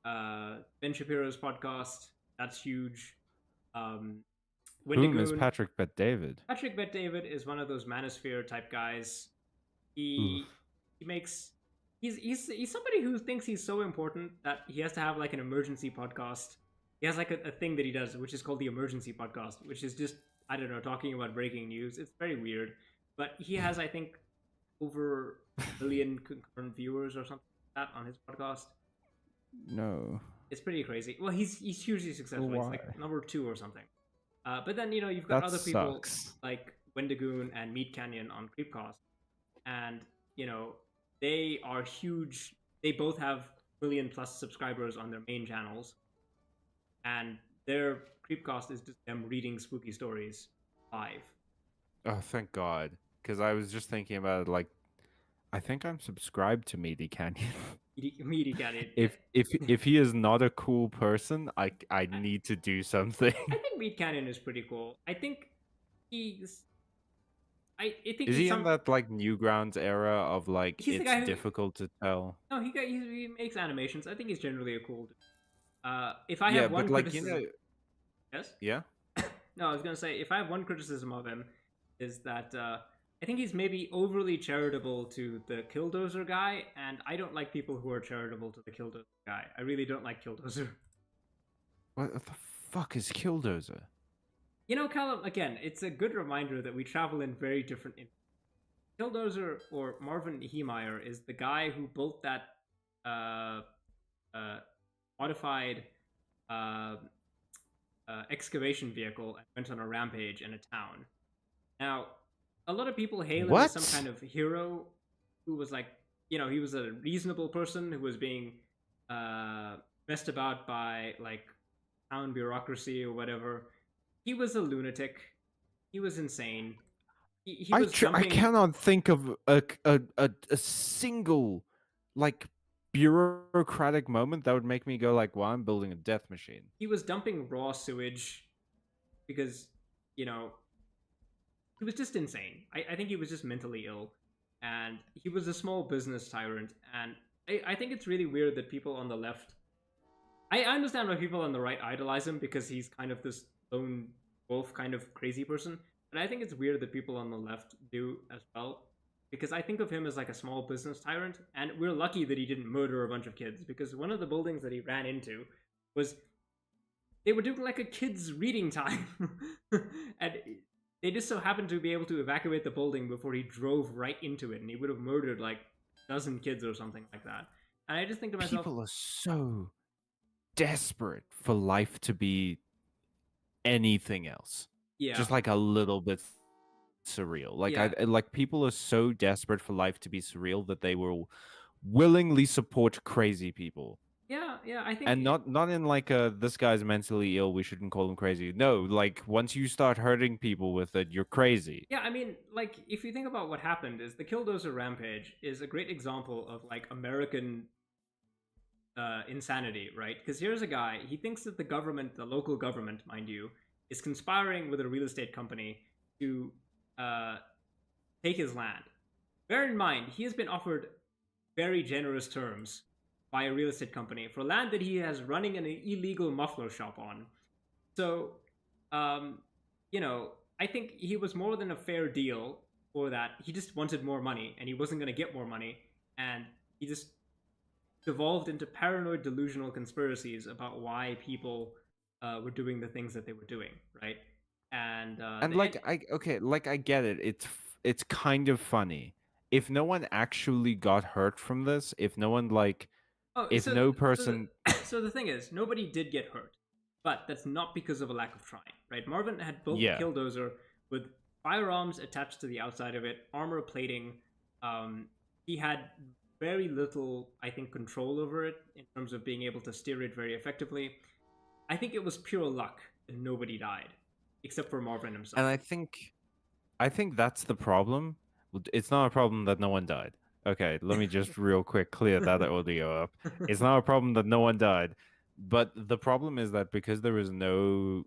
Ben Shapiro's podcast. That's huge. Um, Whom is Windigoon. Patrick Bet David? Patrick Bet David is one of those manosphere type guys. Oof. He makes he's somebody who thinks he's so important that he has to have like an emergency podcast. He has like a thing that he does, which is called the emergency podcast, which is just, I don't know, talking about breaking news. It's very weird, but he has, I think, over a million concurrent viewers or something like that on his podcast. No. It's pretty crazy. Well, he's hugely successful. Why? He's like number 2 or something. But then you've got That other people sucks. like Wendigoon and Meat Canyon on Creepcast, and they are huge. They both have million plus subscribers on their main channels, and their Creepcast is just them reading spooky stories live. Oh, thank God. Because I was just thinking about it, like, I think I'm subscribed to Meaty Canyon. Meat Canyon. if he is not a cool person, I need to do something. I think Meat Canyon is pretty cool. I think he's. I think Is he's he in that like Newgrounds era of like he's the it's guy who. difficult to tell? No, he makes animations. I think he's generally a cool dude. If I Yeah, have one but like criticism, yes. yeah. No, I was gonna say, if I have one criticism of him, is that I think he's maybe overly charitable to the Killdozer guy, and I don't like people who are charitable to the Killdozer guy. I really don't like Killdozer. What the fuck is Killdozer? Callum, again, it's a good reminder that we travel in very different. Killdozer, or Marvin Heemeyer, is the guy who built that uh, modified uh, excavation vehicle and went on a rampage in a town. Now, a lot of people hail him as some What? kind of hero who was like, he was a reasonable person who was being messed about by like town bureaucracy or whatever. He was a lunatic. He was insane. He was I dumping. cannot think of a single like bureaucratic moment that would make me go like, "Well, I'm building a death machine." He was dumping raw sewage because he was just insane. I think he was just mentally ill, and he was a small business tyrant. And I think it's really weird that people on the left. I understand why people on the right idolize him, because he's kind of this lone wolf kind of crazy person. But I think it's weird that people on the left do as well, because I think of him as like a small business tyrant, and we're lucky that he didn't murder a bunch of kids, because one of the buildings that he ran into was, they were doing like a kids reading time, and they just so happened to be able to evacuate the building before he drove right into it, and he would have murdered like a dozen kids or something like that. And I just think to myself, People are so desperate for life to be anything else. yeah, Just like a little bit surreal. Like yeah, like people are so desperate for life to be surreal that they will willingly support crazy people. yeah. I think And not in like a this guy's mentally ill, we shouldn't call him crazy. No, like once you start hurting people with it, you're crazy. yeah, I mean, like, if you think about what happened, is the Killdozer Rampage is a great example of like American insanity, right? Because here's a guy, he thinks that the government, the local government, mind you, is conspiring with a real estate company to take his land. Bear in mind, he has been offered very generous terms by a real estate company for land that he has running an illegal muffler shop on. So, um, I think he was more than a fair deal for that. He just wanted more money, and he wasn't going to get more money, and he just devolved into paranoid, delusional conspiracies about why people were doing the things that they were doing, right? And And I get it. It's kind of funny. If no one actually got hurt from this, if no one oh, if no so person so the thing is, nobody did get hurt, but that's not because of a lack of trying, right? Marvin had built the yeah. killdozer with firearms attached to the outside of it, armor plating. He had very little, I think, control over it in terms of being able to steer it very effectively. I think it was pure luck that nobody died, except for Marvin himself. And I think that's the problem. It's not a problem that no one died. Okay, let me just real quick clear that audio up. It's not a problem that no one died, but the problem is that because there was no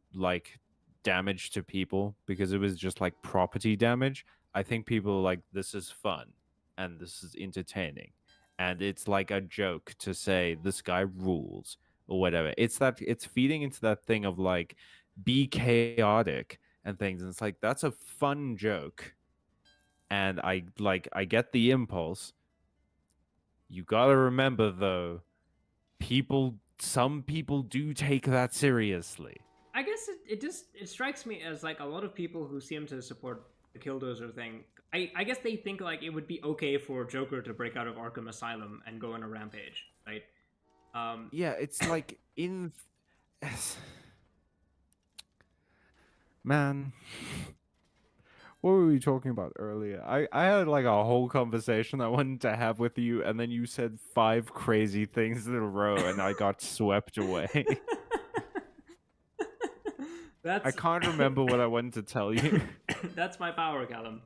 damage to people, because it was just like property damage, I think people like this is fun and this is entertaining. And it's like a joke to say this guy rules or whatever. It's feeding into that thing of like be chaotic and things. And it's like that's a fun joke. And I get the impulse. You gotta remember though, some people do take that seriously. I guess it strikes me as like a lot of people who seem to support the killdozer thing. I guess they think like it would be okay for Joker to break out of Arkham Asylum and go on a rampage, right? Yeah, it's like in man. What were we talking about earlier? I had like a whole conversation I wanted to have with you, and then you said 5 crazy things in a row, and I got swept away. I That's can't remember what I wanted to tell you. that's my power, Callum.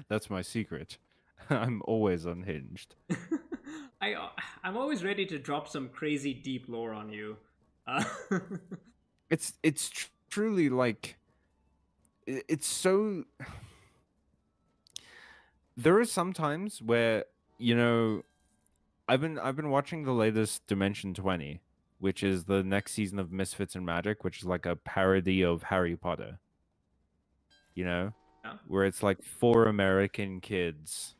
That's my secret. I'm always unhinged. I I'm always ready to drop some crazy deep lore on you. Uh, It's truly like it's so. There are some times where I've been watching the latest Dimension 20, which is the next season of Misfits and Magic, which is like a parody of Harry Potter. yeah. Where it's like 4 American kids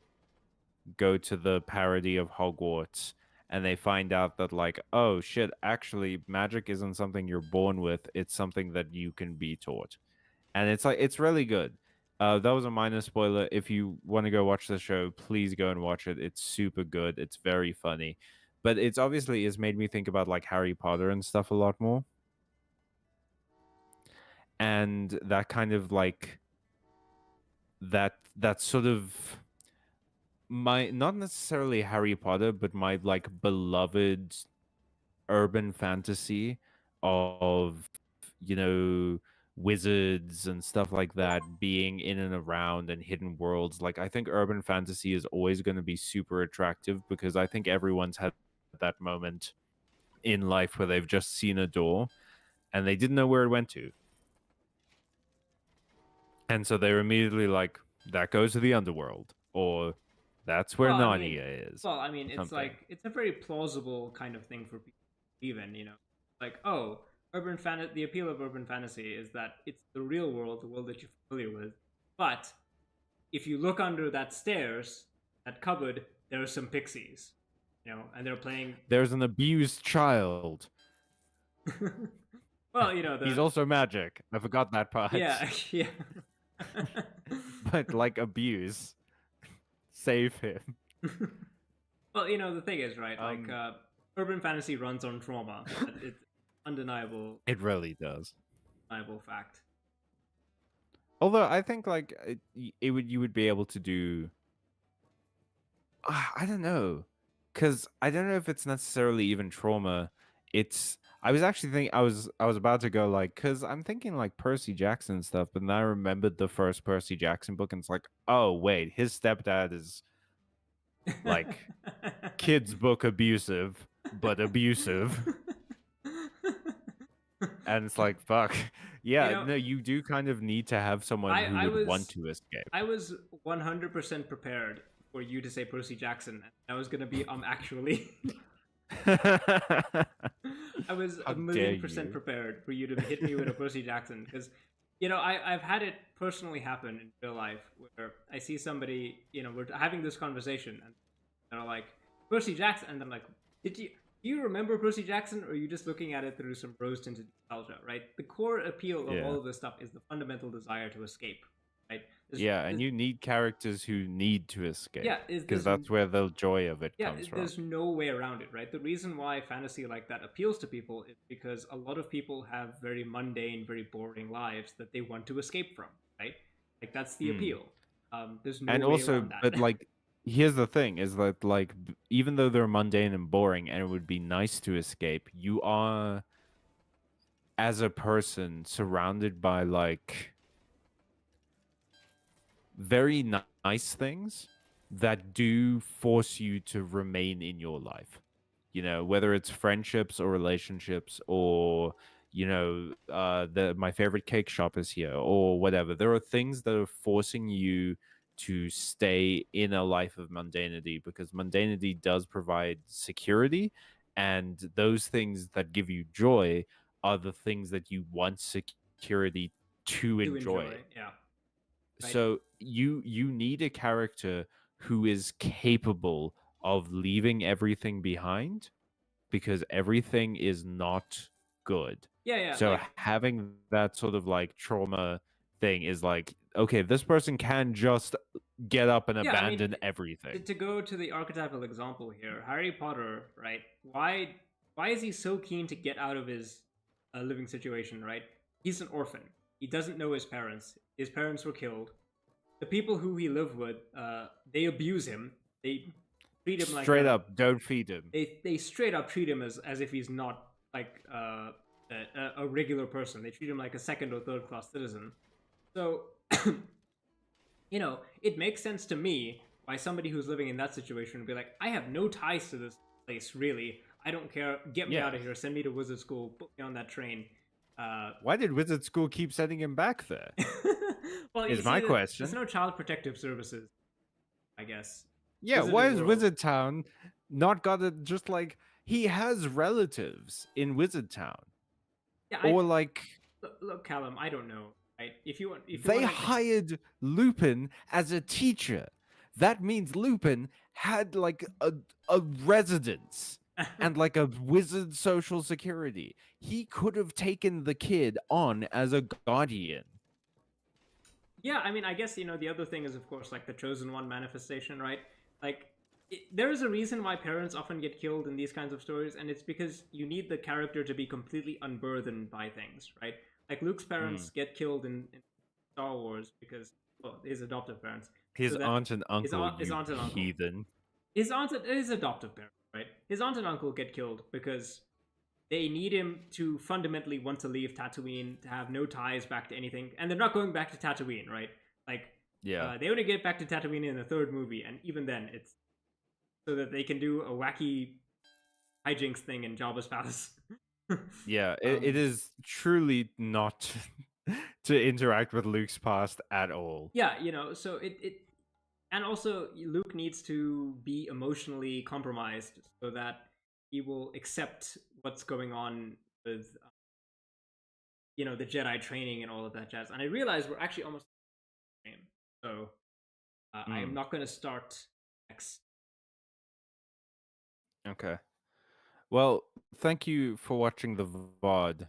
go to the parody of Hogwarts and they find out that like, oh shit, actually magic isn't something you're born with, it's something that you can be taught. And it's like it's really good. That was a minor spoiler. If you want to go watch the show, please go and watch it. It's super good. It's very funny. But it's obviously has made me think about like Harry Potter and stuff a lot more. And that kind of like that sort of my not necessarily Harry Potter, but my like beloved urban fantasy of you know wizards and stuff like that being in and around and hidden worlds. Like I think urban fantasy is always going to be super attractive because I think everyone's had that moment in life where they've just seen a door and they didn't know where it went to. And so they're immediately like, that goes to the underworld, or that's where Well, I mean, Narnia is. it's Something. like it's a very plausible kind of thing for people to believe in, Like, oh, the appeal of urban fantasy is that it's the real world, the world that you're familiar with. But if you look under that stairs, that cupboard, there are some pixies, and they're playing. There's an abused child. Well, He's also magic. I forgot that part. yeah, yeah. But like abuse. Save him. Well, the thing is, right? Like, urban fantasy runs on trauma. It's undeniable, It really does. undeniable fact. Although I think like you would be able to do. I don't know, because I don't know if it's necessarily even trauma. I was actually thinking I was about to go like because I'm thinking like Percy Jackson stuff, but then I remembered the first Percy Jackson book and it's like, oh wait, his stepdad is like kids book abusive, but abusive. And it's like, fuck. Yeah, no, you do kind of need to have someone who would want to escape. I was 100% prepared for you to say Percy Jackson. And I was gonna be actually. I was How a dare million% you? prepared for you to hit me with a Percy Jackson because, I've had it personally happen in real life where I see somebody, we're having this conversation and they're like Percy Jackson, and I'm like, do you remember Percy Jackson, or are you just looking at it through some rose-tinted nostalgia? Right. The core appeal of all Yeah. of this stuff is the fundamental desire to escape. Right. Yeah, and There's you need characters who need to escape yeah, is because there's that's where the joy of it yeah, comes from. there's no way around it, right? The reason why fantasy like that appeals to people is because a lot of people have very mundane, very boring lives that they want to escape from, right? Like that's the Hmm. appeal. There's no And way also, around but that. like, here's the thing: is that like, even though they're mundane and boring, and it would be nice to escape, you are, as a person, surrounded by like very nice things that do force you to remain in your life. You know, whether it's friendships or relationships or the my favorite cake shop is here or whatever. There are things that are forcing you to stay in a life of mundanity because mundanity does provide security, and those things that give you joy are the things that you want security to To enjoy, enjoy. yeah, right. So you need a character who is capable of leaving everything behind because everything is not good. Yeah, yeah, So like having that sort of like trauma thing is like, okay, this person can just get up and yeah. I mean, abandon everything. to go to the archetypal example here, Harry Potter, right? Why is he so keen to get out of his living situation, right? He's an orphan. He doesn't know his parents. His parents were killed. The people who he lived with, they abuse him. They treat him like Straight up, don't feed him. they straight up treat him as if he's not like a regular person. They treat him like a second or third class citizen. So it makes sense to me why somebody who's living in that situation would be like, I have no ties to this place, really. I don't care. Get me Yeah. out of here. Send me to wizard school. Put me on that train. Uh, Why did Wizard School keep sending him back there? well, you Is see, my there's question. no child protective services, I guess. Yeah, why Wizarding is World. Wizard Town not got it? Just like he has relatives in Wizard Town, Yeah, or like look, Callum. I don't know. Right? If you they want to, hired Lupin as a teacher. That means Lupin had like a residence and like a wizard social security. He could have taken the kid on as a guardian. yeah. I mean, I guess the other thing is, of course, like the chosen one manifestation, right? Like, there is a reason why parents often get killed in these kinds of stories, and it's because you need the character to be completely unburdened by things, right? Like Luke's Mm. parents get killed in Star Wars because, well, his adoptive parents, His so that aunt and uncle, his you aunt and uncle, heathen. his adoptive parents, right? His aunt and uncle get killed because they need him to fundamentally want to leave Tatooine, to have no ties back to anything, and they're not going back to Tatooine, right? Like, Yeah. they only get back to Tatooine in the third movie, and even then, it's so that they can do a wacky hijinks thing in Jabba's palace. Yeah, it um, is truly not to interact with Luke's past at all. yeah, so and also Luke needs to be emotionally compromised so that he will accept what's going on with the Jedi training and all of that jazz. And I realize we're actually almost the same, so I am Mm, not going to start next. okay. Well, thank you for watching the VOD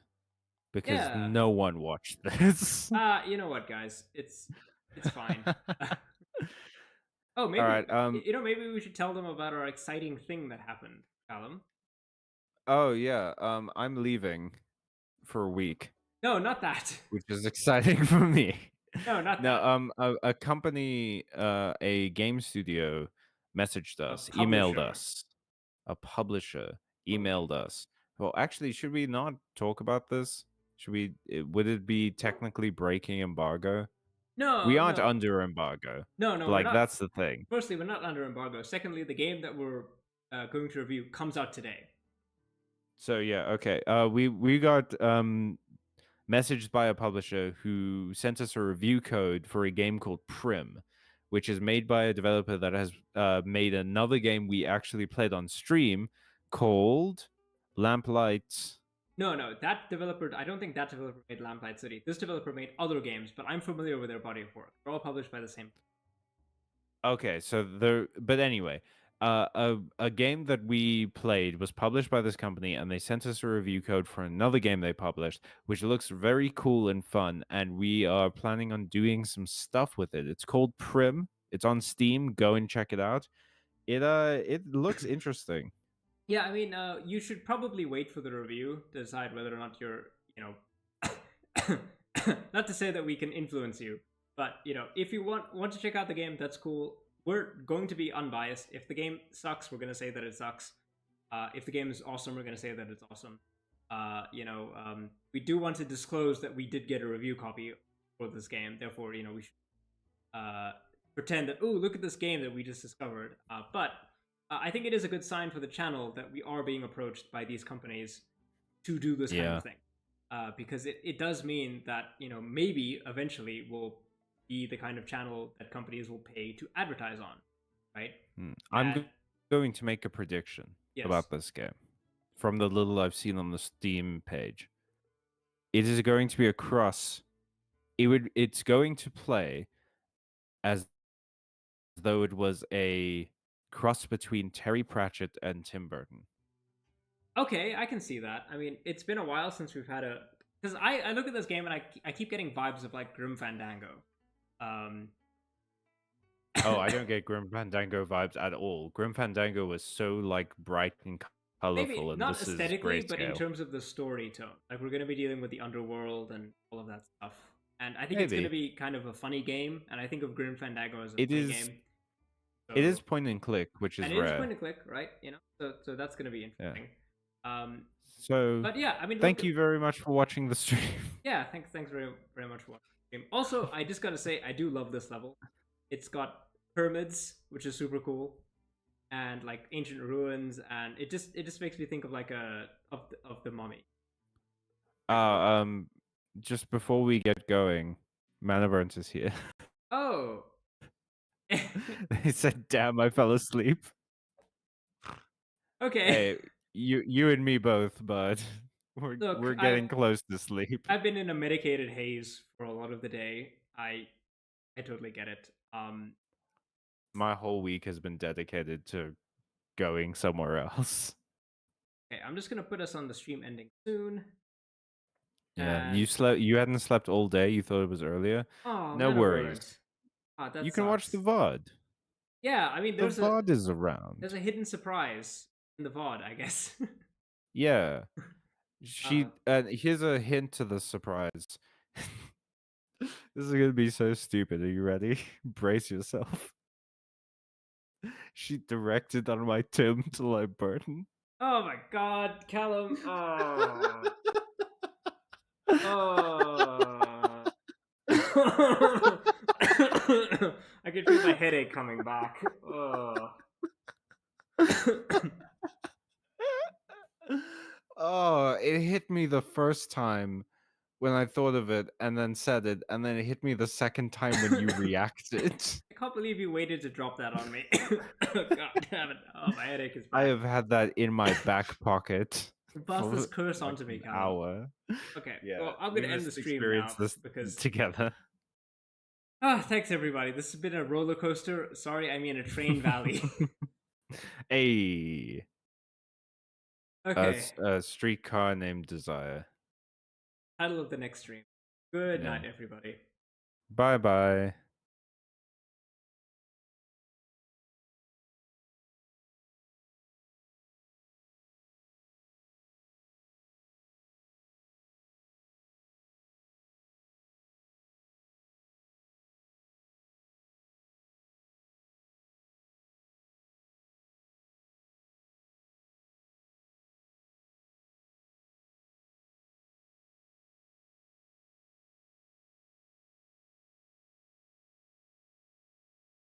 because Yeah. no one watched this. You know what, guys? It's fine. Oh, All maybe right. maybe we should tell them about our exciting thing that happened, Callum. Oh yeah. I'm leaving for a week, No, not that. which is exciting for me. No, not No. that. A company, a game studio, messaged A us, emailed publisher. us. A publisher Okay. emailed us. Well, actually, should we not talk about this? Should we? Would it be technically breaking embargo? We No, aren't no, under embargo. no. But We're like not. that's the thing. Firstly, we're not under embargo. Secondly, the game that we're going to review comes out today. So yeah, okay. We got messaged by a publisher who sent us a review code for a game called Prim, which is made by a developer that has made another game we actually played on stream called Lamplight. No, that developer. I don't think that developer made Lamplight City. This developer made other games, but I'm familiar with their body of work. They're all published by the same. Okay, so but anyway, a game that we played was published by this company, and they sent us a review code for another game they published, which looks very cool and fun, and we are planning on doing some stuff with it. It's called Prim. It's on Steam. Go and check it out. It looks interesting. Yeah, I mean, you should probably wait for the review to decide whether or not you're, not to say that we can influence you, but if you want to check out the game, that's cool. We're going to be unbiased. If the game sucks, we're going to say that it sucks. If the game is awesome, we're going to say that it's awesome. We do want to disclose that we did get a review copy for this game. Therefore, we should pretend that, oh, look at this game that we just discovered. But I think it is a good sign for the channel that we are being approached by these companies to do this kind of thing. Because it does mean that, maybe eventually we'll be the kind of channel that companies will pay to advertise on, right? I'm going to make a prediction about this game from the little I've seen on the Steam page. It is going to be a cross. It's going to play as though it was a cross between Terry Pratchett and Tim Burton. Okay, I can see that. I mean, it's been a while since we've had a... Because I look at this game and I keep getting vibes of, like, Grim Fandango. Oh, I don't get Grim Fandango vibes at all. Grim Fandango was so, like, bright and colorful. Maybe and not this aesthetically, is but in terms of the story tone. Like, we're going to be dealing with the underworld and all of that stuff. And I think Maybe. it's going to be kind of a funny game. And I think of Grim Fandango as a funny game. So, it is point and click, which is rare. It is point and click, right? So that's going to be interesting. Yeah. So, but yeah, I mean, thank you very much for watching the stream. Yeah, thanks very much for watching the stream. Also, I just gotta say, I do love this level. It's got pyramids, which is super cool, and like ancient ruins, and it just makes me think of like of the Mummy. Just before we get going, Manaburnt is here. Oh. He said, "Damn, I fell asleep." Okay. Hey, you and me both, but we're getting close to sleep. I've been in a medicated haze for a lot of the day. I totally get it. My whole week has been dedicated to going somewhere else. Okay, I'm just gonna put us on the stream ending soon. Yeah, you hadn't slept all day. You thought it was earlier. Oh, no worries. You can watch the VOD. Yeah, I mean, the VOD is around. There's a hidden surprise in the VOD, I guess. Yeah. Here's a hint to the surprise. This is gonna be so stupid. Are you ready? Brace yourself. She directed on my Tim to Burton. Oh my god, Callum. Oh. Oh. I can feel my headache coming back. Oh. Oh, it hit me the first time when I thought of it and then said it, and then it hit me the second time when you reacted. I can't believe you waited to drop that on me. God damn it. Oh, my headache is back. I have had that in my back pocket. Pass this curse on to me, Callum. Hour. Okay, yeah, well, I'm going to end the stream now because... together. Thanks everybody. This has been a roller coaster. Sorry, I mean a train valley. Hey. Okay. A streetcar named Desire. Title of the next stream. Good night, everybody. Bye-bye.